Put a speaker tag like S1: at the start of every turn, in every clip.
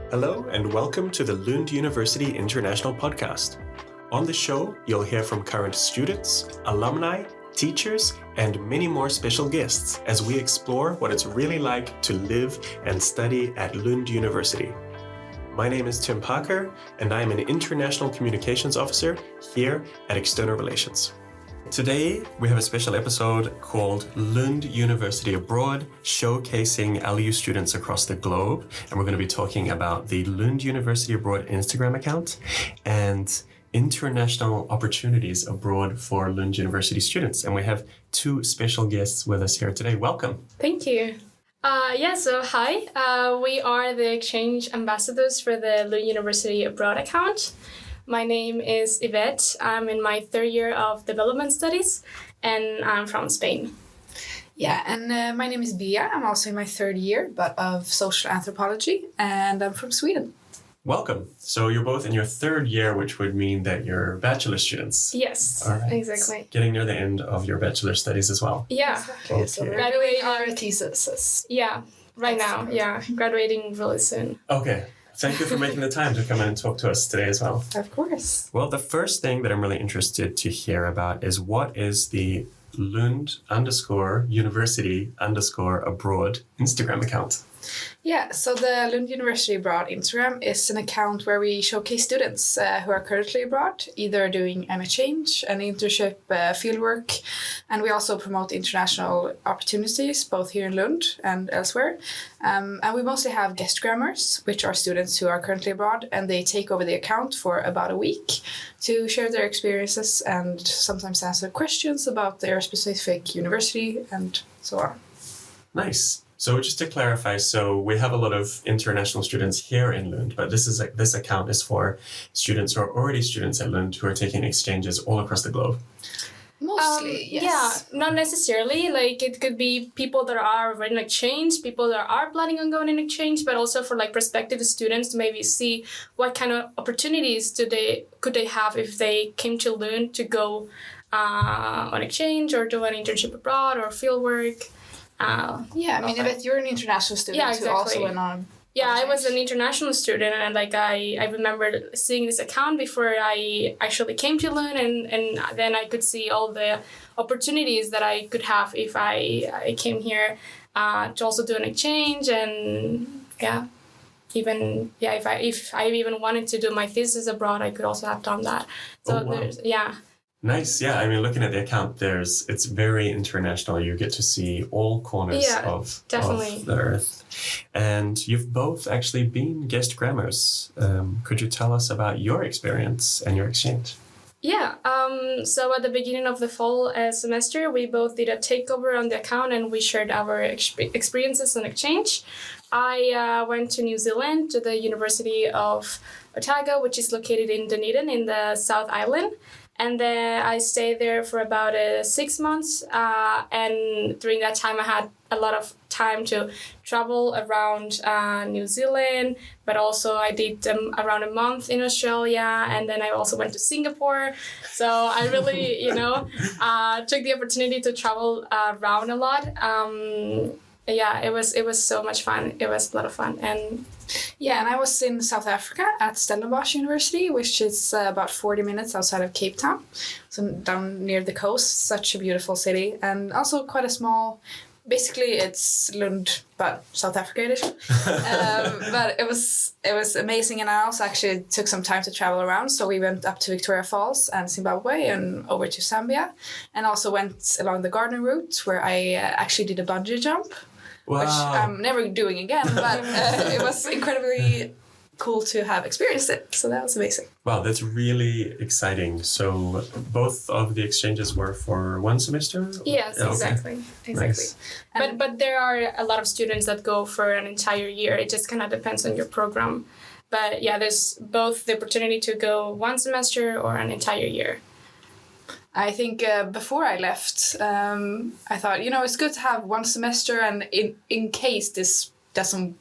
S1: Hello and welcome to the Lund University International Podcast. On the show, you'll hear from current students, alumni, teachers, and many more special guests as we explore what it's really like to live and study at Lund University. My name is Tim Parker, and I am an International Communications Officer here at External Relations. Today, we have a special episode called Lund University Abroad, showcasing LU students across the globe. And we're going to be talking about the Lund University Abroad Instagram account and international opportunities abroad for Lund University students. And we have two special guests with us here today. Welcome.
S2: Thank you. Hi. We are the exchange ambassadors for the Lund University Abroad account. My name is Yvette. I'm in my third year of development studies, and I'm from Spain.
S3: Yeah, and my name is Bia. I'm also in my third year, but of social anthropology, and I'm from Sweden.
S1: Welcome. So you're both in your third year, which would mean that you're bachelor students.
S2: Yes,
S1: All right.
S2: exactly.
S1: Getting near the end of your bachelor studies as well.
S2: Yeah.
S3: Exactly.
S1: Okay.
S3: So we're
S2: Graduating
S3: doing our thesis.
S2: Yeah, right now. Yeah, graduating really soon.
S1: Okay. Thank you for making the time to come in and talk to us today as well.
S3: Of course.
S1: Well, the first thing that I'm really interested to hear about is what is the Lund_University_abroad Instagram account?
S3: Yeah, so the Lund University Abroad Instagram is an account where we showcase students who are currently abroad, either doing an exchange, an internship, fieldwork, and we also promote international opportunities both here in Lund and elsewhere. And we mostly have guest grammars, which are students who are currently abroad, and they take over the account for about a week to share their experiences and sometimes answer questions about their specific university and so on.
S1: Nice. So just to clarify, so we have a lot of international students here in Lund, but this account is for students who are already students at Lund who are taking exchanges all across the globe.
S3: Mostly, yes.
S2: Yeah, not necessarily. Like it could be people that are already in exchange, people that are planning on going in exchange, but also for like prospective students to maybe see what kind of opportunities could they have if they came to Lund to go on exchange or do an internship abroad or fieldwork.
S3: If you're an international student who also went on.
S2: Yeah, I was an international student, and like I remember seeing this account before I actually came to Lund, and then I could see all the opportunities that I could have if I came here to also do an exchange, and if I even wanted to do my thesis abroad, I could also have done that. So
S1: Nice. Yeah. I mean, looking at the account, it's very international. You get to see all corners of the earth. And you've both actually been guest grammars. Could you tell us about your experience and your exchange?
S2: Yeah. So at the beginning of the fall semester, we both did a takeover on the account and we shared our experiences on exchange. I went to New Zealand to the University of Otago, which is located in Dunedin in the South Island. And then I stayed there for about 6 months. And during that time, I had a lot of time to travel around New Zealand. But also I did around a month in Australia. And then I also went to Singapore. So I really, took the opportunity to travel around a lot. It was so much fun. It was a lot of fun. And
S3: I was in South Africa at Stellenbosch University, which is about 40 minutes outside of Cape Town. So down near the coast, such a beautiful city. And also quite a small, basically it's Lund, but South Africa edition. But it was amazing. And I also actually took some time to travel around. So we went up to Victoria Falls and Zimbabwe and over to Zambia. And also went along the garden route where I actually did a bungee jump.
S1: Wow.
S3: Which I'm never doing again, but it was incredibly cool to have experienced it. So that was amazing.
S1: Wow, that's really exciting. So both of the exchanges were for one semester?
S2: Yes, exactly.
S1: Nice.
S2: But there are a lot of students that go for an entire year. It just kind of depends on your program. But yeah, there's both the opportunity to go one semester or an entire year.
S3: I think before I left, I thought, it's good to have one semester, and in case this doesn't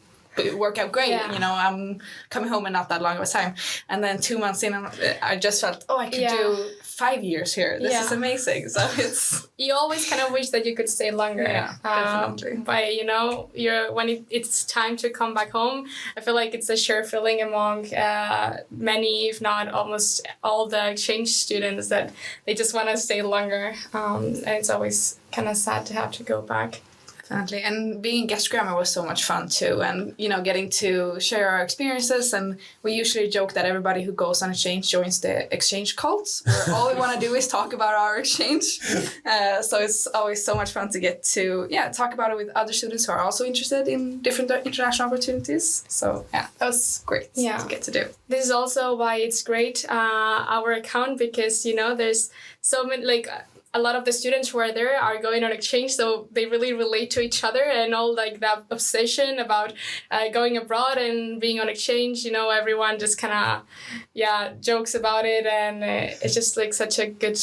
S3: work out great, I'm coming home in not that long of a time. And then 2 months in, I just felt, I could do 5 years here. This is amazing. So it's...
S2: You always kind of wish that you could stay longer.
S3: Yeah, definitely.
S2: But, you know, it's time to come back home, I feel like it's a sure feeling among many, if not almost all the exchange students, that they just want to stay longer. And it's always kind of sad to have to go back.
S3: Definitely. And being guest grammar was so much fun too. And, you know, getting to share our experiences. And we usually joke that everybody who goes on exchange joins the exchange cults, where all we want to do is talk about our exchange. So it's always so much fun to get to, talk about it with other students who are also interested in different international opportunities. So, that was great to get to do.
S2: This is also why it's great, our account, because, you know, there's so many, like... A lot of the students who are there are going on exchange, so they really relate to each other, and all like that obsession about going abroad and being on exchange. You know, everyone just kind of jokes about it, and it's just like such a good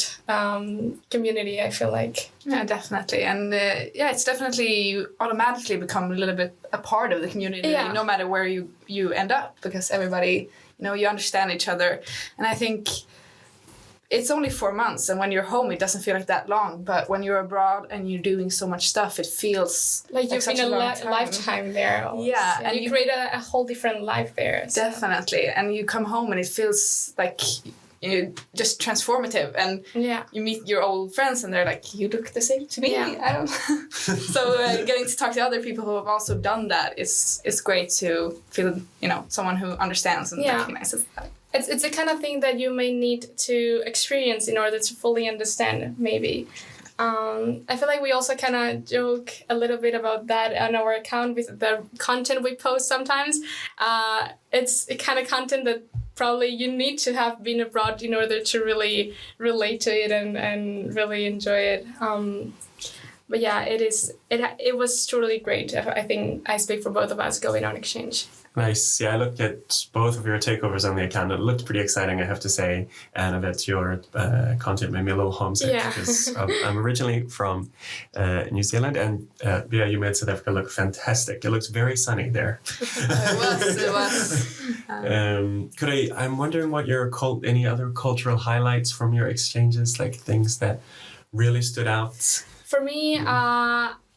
S2: community, I feel like.
S3: Yeah, definitely. And it's definitely automatically become a little bit a part of the community, no matter where you end up, because everybody, you know, you understand each other. And I think it's only 4 months, and when you're home, it doesn't feel like that long. But when you're abroad and you're doing so much stuff, it feels
S2: like you've been a lifetime there. Almost.
S3: Yeah,
S2: and you create a whole different life there. So.
S3: Definitely. And you come home and it feels like just transformative. And you meet your old friends and they're like, you look the same to me. Yeah. I don't know. So getting to talk to other people who have also done that is great to feel, you know, someone who understands and recognizes that.
S2: It's the kind of thing that you may need to experience in order to fully understand, maybe. I feel like we also kind of joke a little bit about that on our account with the content we post sometimes. It's a kind of content that probably you need to have been abroad in order to really relate to it and really enjoy it. But yeah, it was truly great. I think I speak for both of us going on exchange.
S1: Nice. Yeah, I looked at both of your takeovers on the account. It looked pretty exciting, I have to say. And I bet your content made me a little homesick because I'm originally from New Zealand, and you made South Africa look fantastic. It looks very sunny there.
S3: It was.
S1: I'm wondering what any other cultural highlights from your exchanges, like things that really stood out?
S2: For me,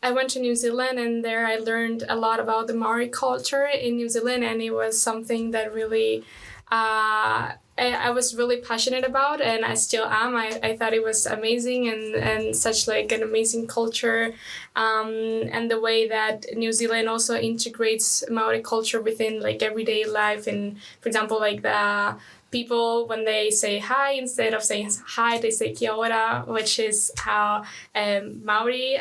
S2: I went to New Zealand, and there I learned a lot about the Maori culture in New Zealand, and it was something that really I was really passionate about, and I still am. I thought it was amazing and such like an amazing culture, and the way that New Zealand also integrates Maori culture within like everyday life, and for example like the people, when they say hi, instead of saying hi, they say kia ora, which is how Maori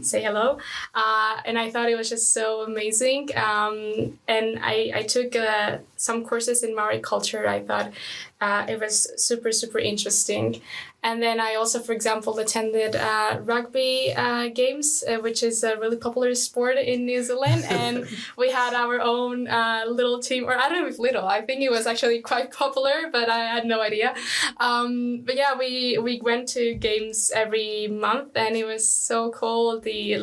S2: say hello. And I thought it was just so amazing. And I took some courses in Maori culture. I thought it was super, super interesting. And then I also, for example, attended rugby games, which is a really popular sport in New Zealand. And we had our own little team, or I don't know if little, I think it was actually quite popular, but I had no idea. But yeah, we went to games every month, and it was so cool. The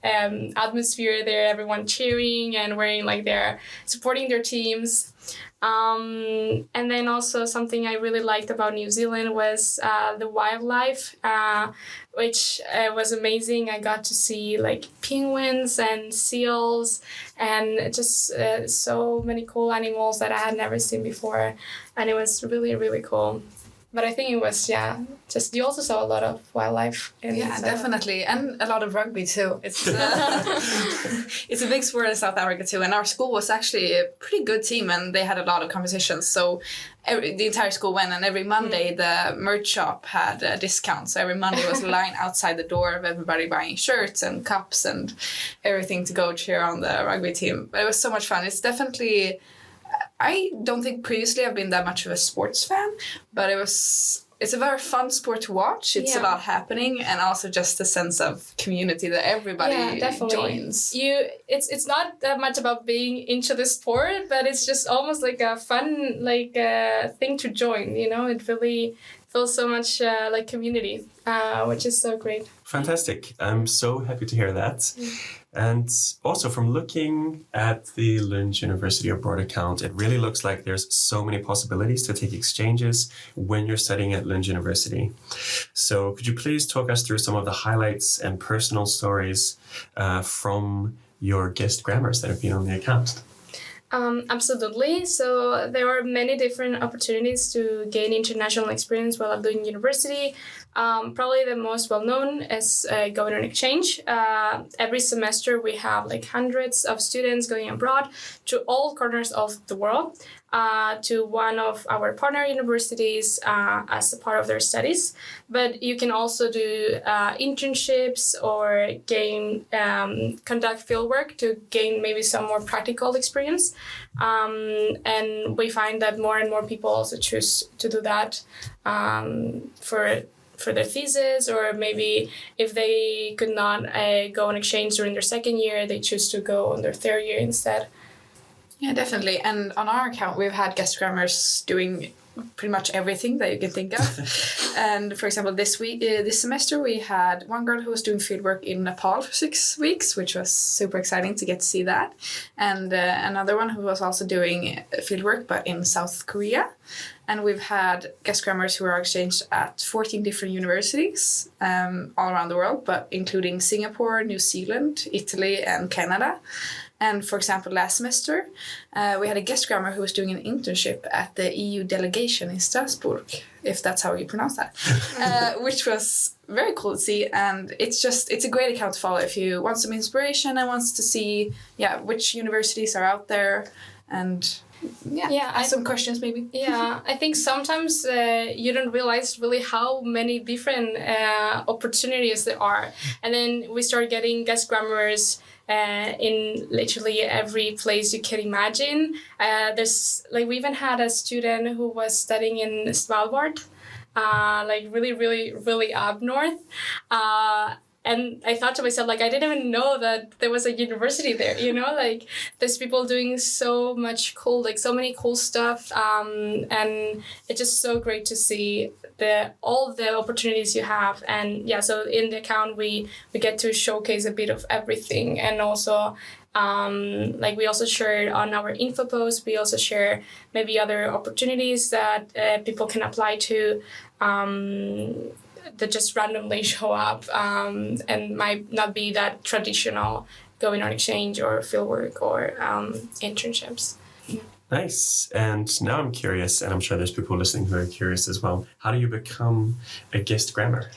S2: atmosphere there, everyone cheering and wearing like they're supporting their teams. And then also something I really liked about New Zealand was the wildlife, which was amazing. I got to see like penguins and seals and just so many cool animals that I had never seen before. And it was really, really cool. But I think it was, just you also saw a lot of wildlife.
S3: Definitely. And a lot of rugby too. It's it's a big sport in South Africa too. And our school was actually a pretty good team, and they had a lot of competitions. So the entire school went, and every Monday the merch shop had a discount. So every Monday was a line outside the door of everybody buying shirts and cups and everything to go cheer on the rugby team. But it was so much fun. It's definitely... I don't think previously I've been that much of a sports fan, but it's a very fun sport to watch. It's a lot happening, and also just a sense of community that everybody joins.
S2: It's not that much about being into the sport, but it's just almost like a fun thing to join. You know, it really feels so much like community, which is so great.
S1: Fantastic. I'm so happy to hear that. And also from looking at the Lund University Abroad account, it really looks like there's so many possibilities to take exchanges when you're studying at Lund University. So could you please talk us through some of the highlights and personal stories from your guest grammars that have been on the account?
S2: Absolutely. So there are many different opportunities to gain international experience while at Lund University. Probably the most well-known is going on exchange. Every semester we have like hundreds of students going abroad to all corners of the world, to one of our partner universities as a part of their studies. But you can also do internships or conduct fieldwork to gain maybe some more practical experience. And we find that more and more people also choose to do that for their thesis, or maybe if they could not go on exchange during their second year, they choose to go on their third year instead.
S3: Yeah, definitely. And on our account, we've had guest grammars doing pretty much everything that you can think of. And for example, this semester, we had one girl who was doing fieldwork in Nepal for 6 weeks, which was super exciting to get to see that. And another one who was also doing fieldwork, but in South Korea. And we've had guest grammars who are exchanged at 14 different universities all around the world, but including Singapore, New Zealand, Italy, and Canada. And for example, last semester, we had a guest grammer who was doing an internship at the EU delegation in Strasbourg, if that's how you pronounce that, which was very cool to see. And it's a great account to follow if you want some inspiration and wants to see, which universities are out there and some questions maybe.
S2: Yeah, I think sometimes you don't realize really how many different opportunities there are. And then we start getting guest grammars in literally every place you can imagine. We even had a student who was studying in Svalbard, really, really, really up north. And I thought to myself, I didn't even know that there was a university there, there's people doing so much cool, so many cool stuff. And it's just so great to see all the opportunities you have. And so in the account, we get to showcase a bit of everything. And also, we also share on our info post, we also share maybe other opportunities that people can apply to, that just randomly show up and might not be that traditional going on exchange or fieldwork or internships.
S1: Nice. And now I'm curious, and I'm sure there's people listening who are curious as well. How do you become a guest grammer?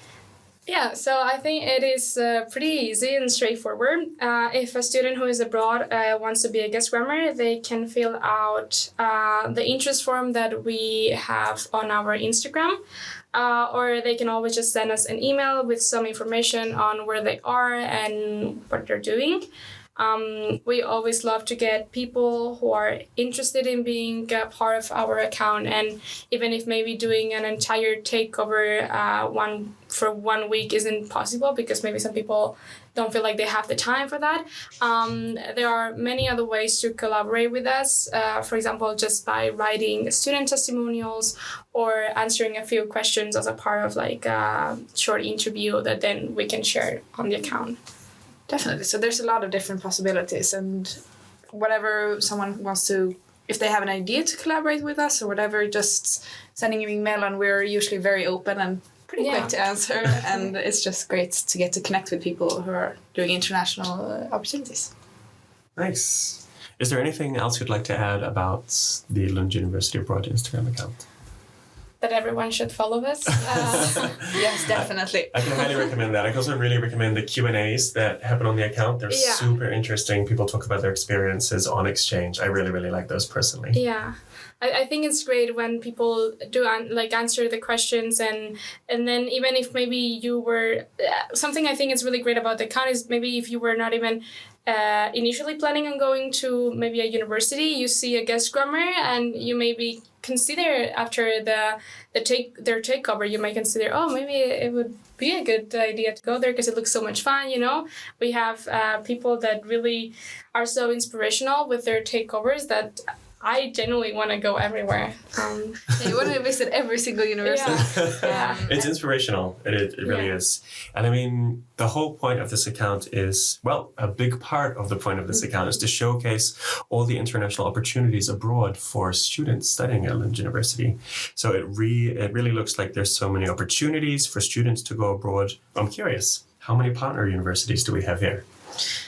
S2: Yeah, so I think it is pretty easy and straightforward. If a student who is abroad wants to be a guest grammer, they can fill out the interest form that we have on our Instagram. Or they can always just send us an email with some information on where they are and what they're doing. We always love to get people who are interested in being a part of our account, and even if maybe doing an entire takeover for 1 week isn't possible because maybe some people don't feel like they have the time for that. There are many other ways to collaborate with us. For example, just by writing student testimonials or answering a few questions as a part of a short interview that then we can share on the account.
S3: Definitely. So there's a lot of different possibilities, and whatever someone wants to, if they have an idea to collaborate with us or whatever, just sending an email, and we're usually very open and pretty quick to answer. And it's just great to get to connect with people who are doing international opportunities.
S1: Nice. Is there anything else you'd like to add about the Lund University Abroad Instagram account?
S2: That everyone should follow us.
S3: Yes, definitely.
S1: I can highly recommend that. I can also really recommend the Q&As that happen on the account. They're super interesting. People talk about their experiences on exchange. I really, really like those personally.
S2: Yeah. I think it's great when people do answer the questions and then even if maybe you were something I think is really great about the account is maybe if you were not even initially planning on going to maybe a university, you see a guest grammar and you maybe consider after their takeover, you might consider, maybe it would be a good idea to go there because it looks so much fun, We have people that really are so inspirational with their takeovers that I genuinely want to go everywhere.
S3: You want to visit every single university.
S2: Yeah.
S1: It's inspirational. It really is. And I mean, the whole point of this account is, well, a big part of the point of this account is to showcase all the international opportunities abroad for students studying at Lund University. So it really looks like there's so many opportunities for students to go abroad. I'm curious, how many partner universities do we have here?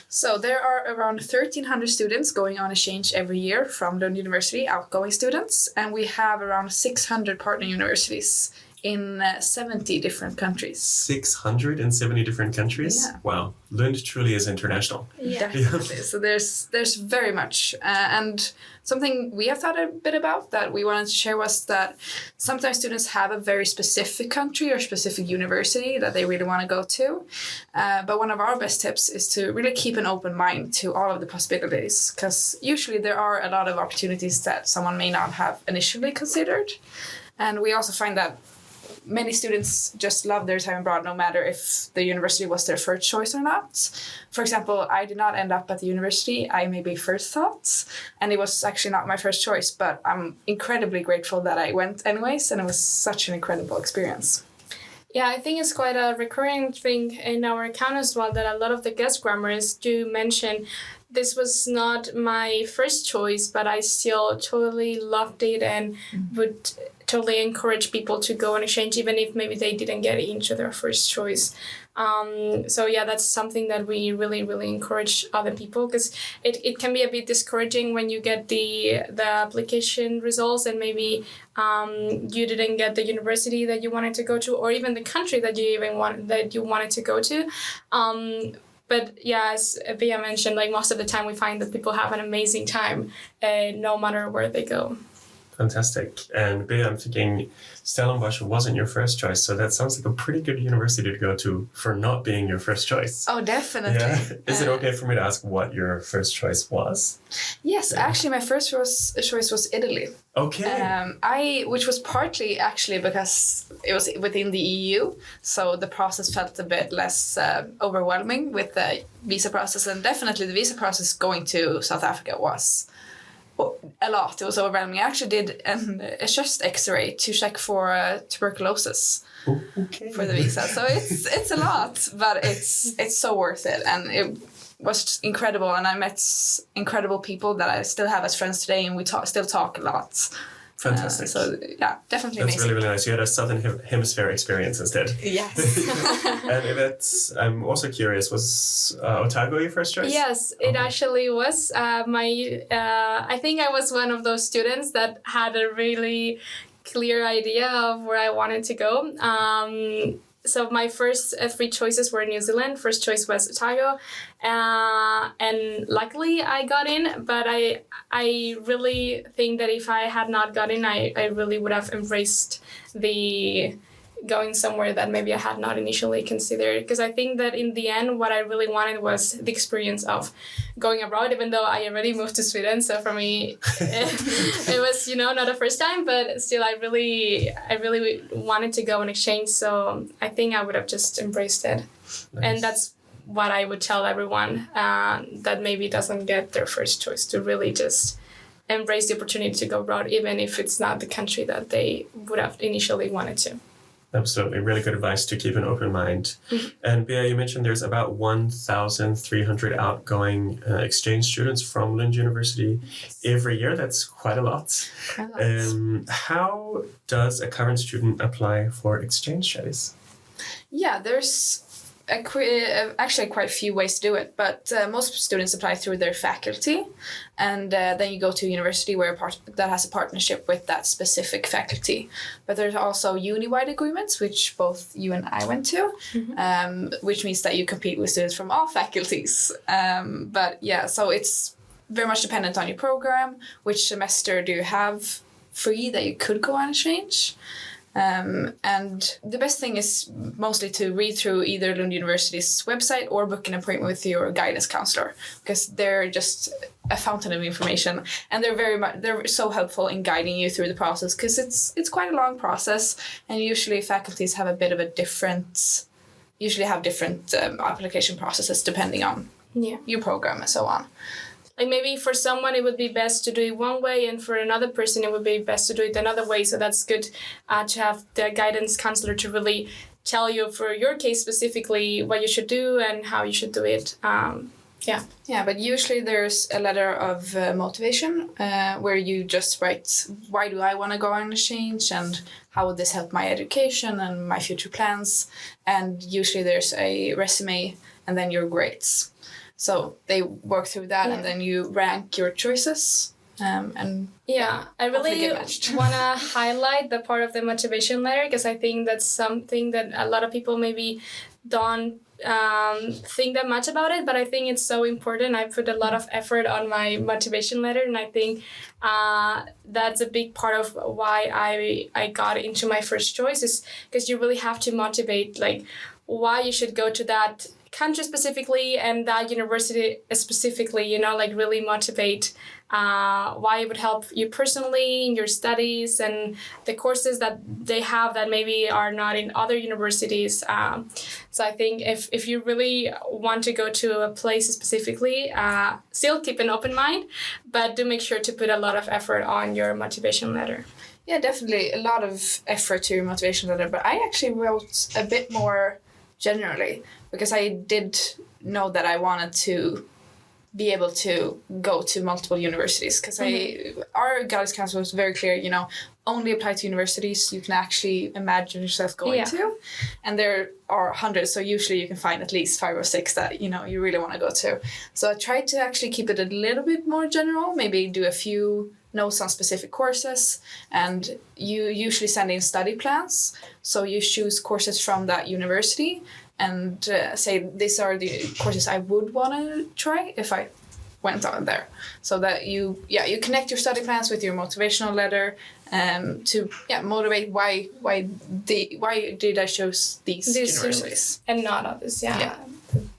S3: So there are around 1,300 students going on exchange every year from Lund University, outgoing students, and we have around 600 partner universities in 70 different countries.
S1: 670 different countries?
S3: Yeah.
S1: Wow. Lund truly is international.
S2: Yeah.
S3: Definitely. So there's very much. And something we have thought a bit about that we wanted to share was that sometimes students have a very specific country or specific university that they really want to go to. But one of our best tips is to really keep an open mind to all of the possibilities, because usually there are a lot of opportunities that someone may not have initially considered. And we also find that many students just love their time abroad, no matter if the university was their first choice or not. For example, I did not end up at the university I maybe first thought, and it was actually not my first choice, but I'm incredibly grateful that I went anyways, and it was such an incredible experience.
S2: Yeah, I think it's quite a recurring thing in our account as well that a lot of the guest grammars do mention this was not my first choice, but I still totally loved it and would totally encourage people to go on exchange, even if maybe they didn't get into their first choice. So yeah, that's something that we really, really encourage other people, because it can be a bit discouraging when you get the application results and maybe you didn't get the university that you wanted to go to, or even the country that you wanted to go to. But yeah, as Bea mentioned, like most of the time we find that people have an amazing time no matter where they go.
S1: Fantastic. And Bea, I'm thinking Stellenbosch wasn't your first choice, so that sounds like a pretty good university to go to for not being your first choice.
S3: Oh, definitely.
S1: Yeah. Is it okay for me to ask what your first choice was?
S3: Yes, actually my first choice was Italy.
S1: Okay.
S3: Which was partly actually because it was within the EU, so the process felt a bit less overwhelming with the visa process, and definitely the visa process going to South Africa was a lot. It was overwhelming. I actually did a chest X-ray to check for tuberculosis for the visa. So it's a lot, but it's so worth it, and it was incredible. And I met incredible people that I still have as friends today, and we still talk a lot.
S1: Fantastic.
S3: So yeah, definitely
S1: That's
S3: amazing.
S1: really, really nice. You had a Southern Hemisphere experience instead.
S3: Yes.
S1: And I'm also curious, was Otago your first choice?
S2: Yes, it actually was. I think I was one of those students that had a really clear idea of where I wanted to go. So my first three choices were New Zealand. First choice was Otago. And luckily I got in, but I really think that if I had not got in, I really would have embraced the going somewhere that maybe I had not initially considered. Because I think that in the end, what I really wanted was the experience of going abroad, even though I already moved to Sweden. So for me, it was, not a first time, but still I really wanted to go on exchange. So I think I would have just embraced it. Nice. And that's what I would tell everyone that maybe doesn't get their first choice, to really just embrace the opportunity to go abroad, even if it's not the country that they would have initially wanted to.
S1: Absolutely. Really good advice to keep an open mind. Mm-hmm. And Bea, you mentioned there's about 1,300 outgoing exchange students from Lund University every year. That's quite a lot. How does a current student apply for exchange studies? Yeah,
S3: there's actually quite a few ways to do it, but most students apply through their faculty, and then you go to a university that has a partnership with that specific faculty. But there's also uni-wide agreements, which both you and I went to, which means that you compete with students from all faculties. But yeah, so it's very much dependent on your program, which semester do you have free that you could go on exchange. And the best thing is mostly to read through either Lund University's website or book an appointment with your guidance counselor, because they're just a fountain of information, and they're so helpful in guiding you through the process, because it's quite a long process, and usually faculties have a bit of a different application processes depending on your program and so on.
S2: like maybe for someone it would be best to do it one way, and for another person it would be best to do it another way. So that's good to have the guidance counselor to really tell you for your case specifically what you should do and how you should do it.
S3: Yeah, but usually there's a letter of motivation where you just write, why do I want to go on exchange, and how would this help my education and my future plans? And usually there's a resume and then your grades. So they work through that and then you rank your choices. And
S2: I really want to highlight the part of the motivation letter, because I think that's something that a lot of people maybe don't think that much about it, but I think it's so important. I put a lot of effort on my motivation letter, and I think that's a big part of why I got into my first choice, is because you really have to motivate like why you should go to that country specifically and that university specifically, like really motivate why it would help you personally in your studies and the courses that they have that maybe are not in other universities. So I think if you really want to go to a place specifically, still keep an open mind, but do make sure to put a lot of effort on your motivation letter.
S3: Yeah, definitely a lot of effort to your motivation letter, but I actually wrote a bit more generally, because I did know that I wanted to be able to go to multiple universities, because our guidance counselor was very clear, only apply to universities you can actually imagine yourself going to, and there are hundreds, so usually you can find at least 5 or 6 that you really want to go to. So I tried to actually keep it a little bit more general, maybe do a few notes on specific courses, and you usually send in study plans, so you choose courses from that university and say these are the courses I would want to try if I went on there. So that you connect your study plans with your motivational letter to motivate why did I choose these universities
S2: and not others.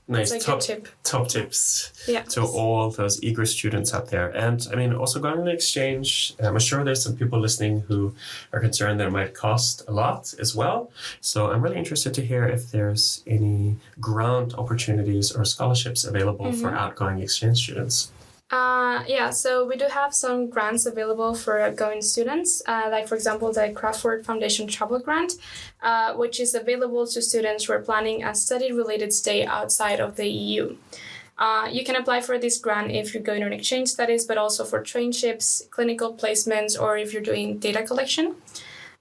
S1: Nice. Top tips to all those eager students out there. And I mean, also going on an exchange, I'm sure there's some people listening who are concerned that it might cost a lot as well. So I'm really interested to hear if there's any grant opportunities or scholarships available for outgoing exchange students.
S2: So we do have some grants available for outgoing students, like for example the Crawford Foundation Travel Grant, which is available to students who are planning a study-related stay outside of the EU. You can apply for this grant if you're going on exchange studies, but also for traineeships, clinical placements, or if you're doing data collection.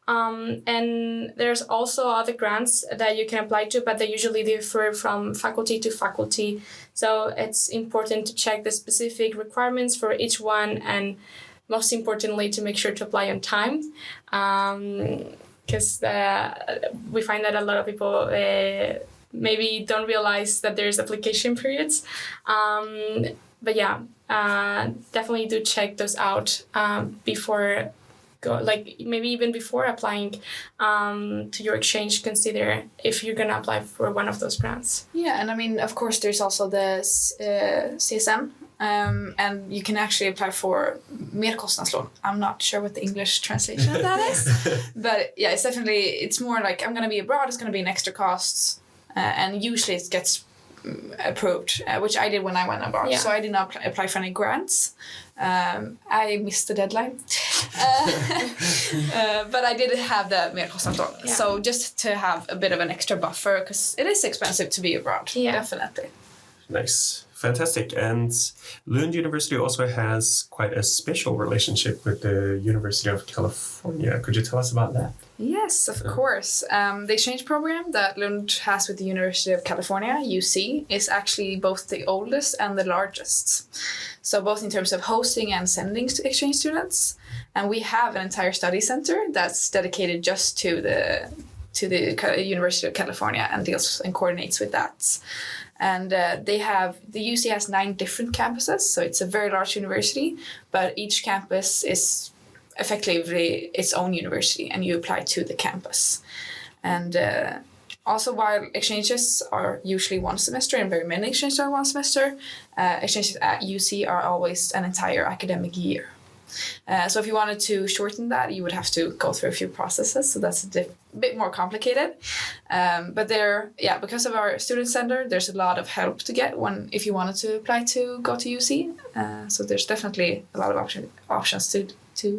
S2: And there's also other grants that you can apply to, but they usually differ from faculty to faculty. So it's important to check the specific requirements for each one, and most importantly, to make sure to apply on time. Because we find that a lot of people maybe don't realize that there's application periods. But definitely do check those out before maybe even before applying to your exchange. Consider if you're gonna apply for one of those grants.
S3: And I mean, of course, there's also the CSN, and you can actually apply for merkostnadslån. I'm not sure what the English translation of that is, but it's more like I'm gonna be abroad, it's gonna be an extra cost, and usually it gets approved, which I did when I went abroad. So I did not apply for any grants. I missed the deadline. But I did have the merkostnadslån. So just to have a bit of an extra buffer, because it is expensive to be abroad. Definitely.
S1: Nice. Fantastic. And Lund University also has quite a special relationship with the University of California. Could you tell us about that?
S3: Yes, of course. The exchange program that Lund has with the University of California, UC, is actually both the oldest and the largest. So both in terms of hosting and sending exchange students. And we have an entire study center that's dedicated just to the University of California and deals and coordinates with that. And the UC has 9 different campuses, so it's a very large university, but each campus is effectively its own university, and you apply to the campus. And also, while exchanges are usually 1 semester, and very many exchanges are 1 semester, exchanges at UC are always an entire academic year. So if you wanted to shorten that, you would have to go through a few processes. So that's a bit more complicated. But because of our student center, there's a lot of help to get if you wanted to apply to go to UC. So there's definitely a lot of options to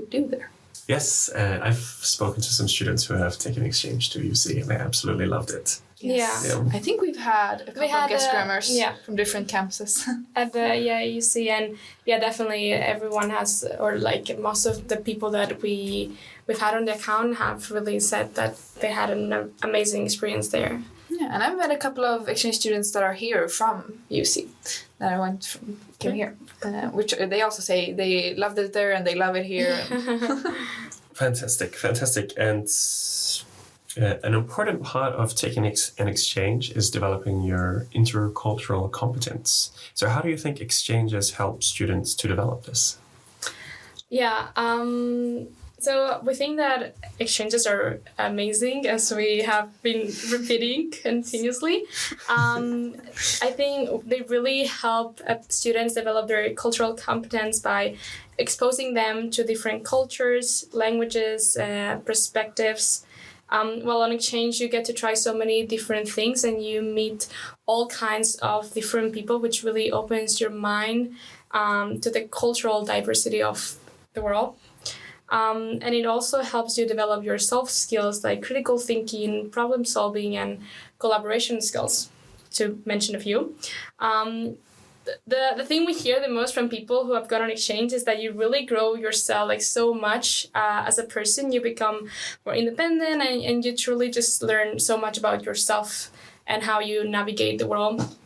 S3: do there.
S1: Yes, I've spoken to some students who have taken exchange to UC and they absolutely loved it.
S3: Yes. Yeah. I think we've had a couple of guest grammars from different campuses.
S2: At the UC, and definitely everyone has, or like most of the people that we've had on the account have really said that they had an amazing experience there.
S3: Yeah, and I've met a couple of exchange students that are here from UC that came here, which they also say they loved it there and they love it here.
S1: Fantastic. And an important part of taking an exchange is developing your intercultural competence. So how do you think exchanges help students to develop this?
S2: Yeah, so we think that exchanges are amazing, as we have been repeating continuously. I think they really help students develop their cultural competence by exposing them to different cultures, languages, perspectives. While on exchange, you get to try so many different things and you meet all kinds of different people, which really opens your mind to the cultural diversity of the world. And it also helps you develop your soft skills like critical thinking, problem solving, and collaboration skills, to mention a few. The thing we hear the most from people who have gone on exchange is that you really grow yourself like so much as a person. You become more independent and you truly just learn so much about yourself and how you navigate the world.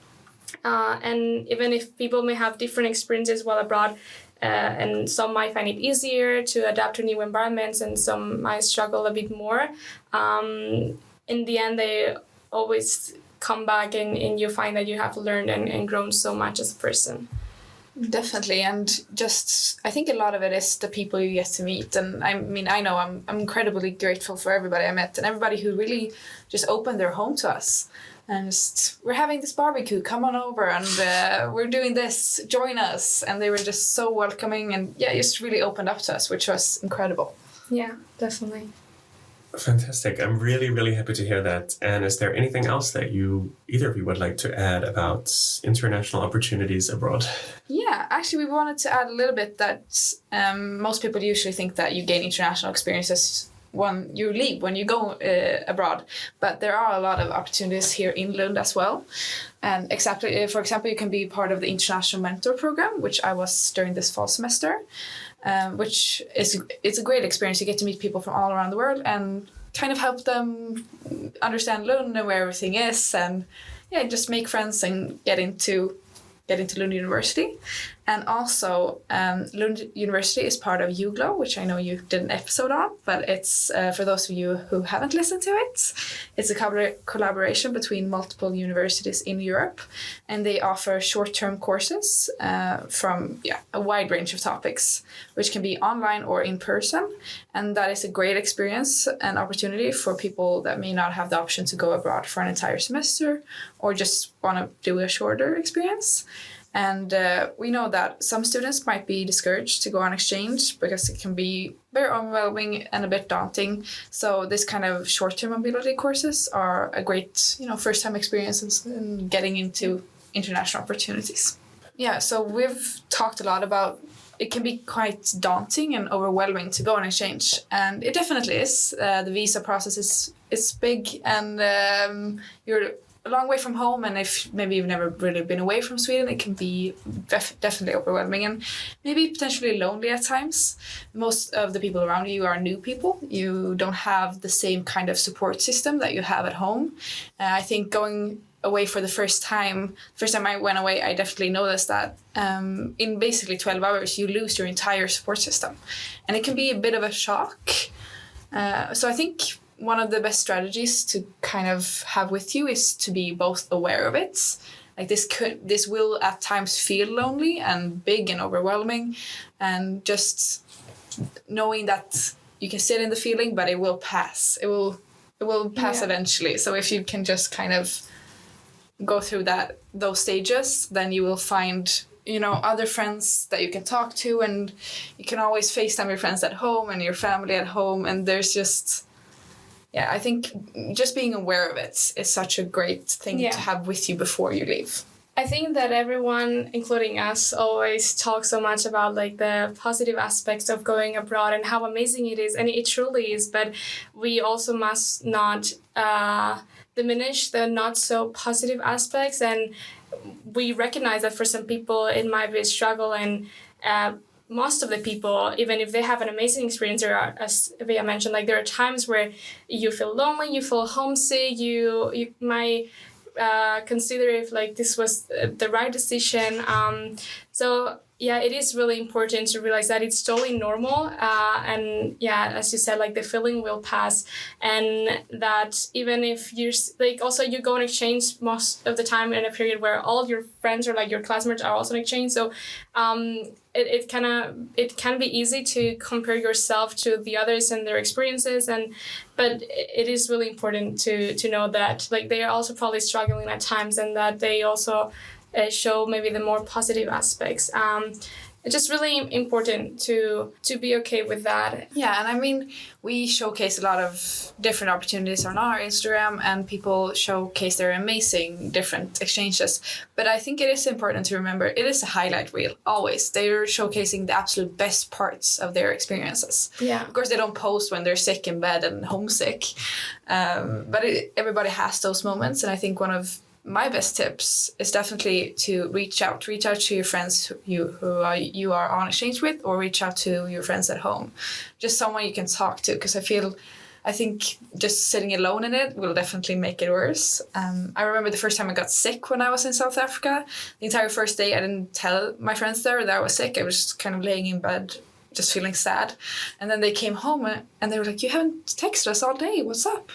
S2: And even if people may have different experiences while abroad, and some might find it easier to adapt to new environments and some might struggle a bit more, in the end they always come back and you find that you have learned and grown so much as a person.
S3: Definitely, and just I think a lot of it is the people you get to meet. And I know I'm incredibly grateful for everybody I met and everybody who really just opened their home to us. And just, we're having this barbecue, come on over, and we're doing this, join us. And they were just so welcoming and just really opened up to us, which was incredible.
S2: Yeah, definitely.
S1: Fantastic. I'm really, really happy to hear that. And is there anything else that either of you would like to add about international opportunities abroad?
S3: Yeah, actually we wanted to add a little bit that most people usually think that you gain international experiences when you leave, when you go abroad. But there are a lot of opportunities here in Lund as well. And for example, you can be part of the International Mentor Program, which I was during this fall semester, which it's a great experience. You get to meet people from all around the world and kind of help them understand Lund and where everything is, and just make friends and get into Lund University. And also Lund University is part of UGLO, which I know you did an episode on, but it's for those of you who haven't listened to it, it's a collaboration between multiple universities in Europe, and they offer short-term courses from a wide range of topics, which can be online or in person. And that is a great experience and opportunity for people that may not have the option to go abroad for an entire semester or just want to do a shorter experience. And we know that some students might be discouraged to go on exchange because it can be very overwhelming and a bit daunting. So this kind of short-term mobility courses are a great, first-time experience in getting into international opportunities. Yeah, so we've talked a lot about it can be quite daunting and overwhelming to go on exchange. And it definitely is. The visa process is big, and you're a long way from home, and if maybe you've never really been away from Sweden, it can be definitely overwhelming and maybe potentially lonely at times. Most of the people around you are new people. You don't have the same kind of support system that you have at home. I think going away for the first time I went away, I definitely noticed that in basically 12 hours, you lose your entire support system. And it can be a bit of a shock. So I think one of the best strategies to kind of have with you is to be both aware of it. Like this will at times feel lonely and big and overwhelming, and just knowing that you can sit in the feeling, but it will pass. It will pass eventually. So if you can just kind of go through those stages, then you will find other friends that you can talk to, and you can always FaceTime your friends at home and your family at home. And there's just, I think just being aware of it is such a great thing to have with you before you leave.
S2: I think that everyone, including us, always talks so much about like the positive aspects of going abroad and how amazing it is, and it truly is. But we also must not diminish the not so positive aspects, and we recognize that for some people it might be a struggle, and most of the people, even if they have an amazing experience, there are, as Via mentioned, like there are times where you feel lonely, you feel homesick, you might consider if like this was the right decision. So it is really important to realize that it's totally normal, and as you said, like the feeling will pass, and that even if you're like, also you go on exchange most of the time in a period where all of your friends or like your classmates are also on exchange, so it can be easy to compare yourself to the others and their experiences, but it is really important to know that like they are also probably struggling at times, and that they also show maybe the more positive aspects. It's just really important to be okay with that.
S3: Yeah, and I mean, we showcase a lot of different opportunities on our Instagram, and people showcase their amazing different exchanges. But I think it is important to remember, it is a highlight reel, always. They're showcasing the absolute best parts of their experiences.
S2: Yeah.
S3: Of course, they don't post when they're sick in bed and homesick. But everybody has those moments, and I think one of my best tips is definitely to reach out to your friends who you are on exchange with, or reach out to your friends at home, just someone you can talk to, because I think just sitting alone in it will definitely make it worse. I remember the first time I got sick when I was in South Africa. The entire first day I didn't tell my friends there that I was sick. I was just kind of laying in bed, just feeling sad. And then they came home and they were like, "You haven't texted us all day, what's up?"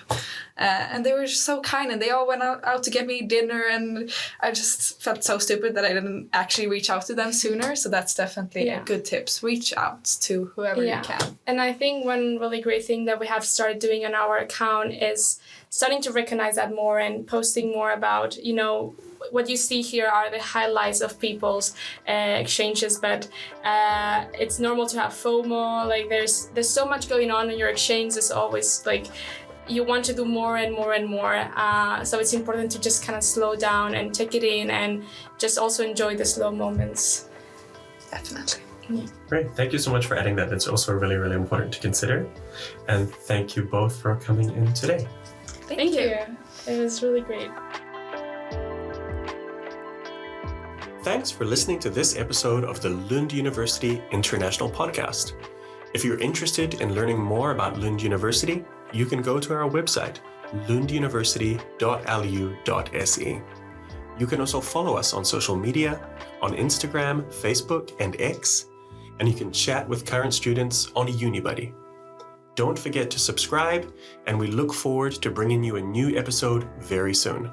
S3: And they were just so kind, and they all went out to get me dinner, and I just felt so stupid that I didn't actually reach out to them sooner. So that's definitely a good tips. Reach out to whoever you can.
S2: And I think one really great thing that we have started doing on our account is starting to recognize that more and posting more about, what you see here are the highlights of people's exchanges, but it's normal to have FOMO. Like there's so much going on in your exchange. It's always like you want to do more and more and more. So it's important to just kind of slow down and take it in, and just also enjoy the slow moments.
S3: Definitely.
S2: Yeah.
S1: Great. Thank you so much for adding that. It's also really, really important to consider. And thank you both for coming in today.
S2: Thank you. It was really great.
S1: Thanks for listening to this episode of the Lund University International Podcast. If you're interested in learning more about Lund University, you can go to our website, lunduniversity.lu.se. You can also follow us on social media, on Instagram, Facebook, and X, and you can chat with current students on UniBuddy. Don't forget to subscribe, and we look forward to bringing you a new episode very soon.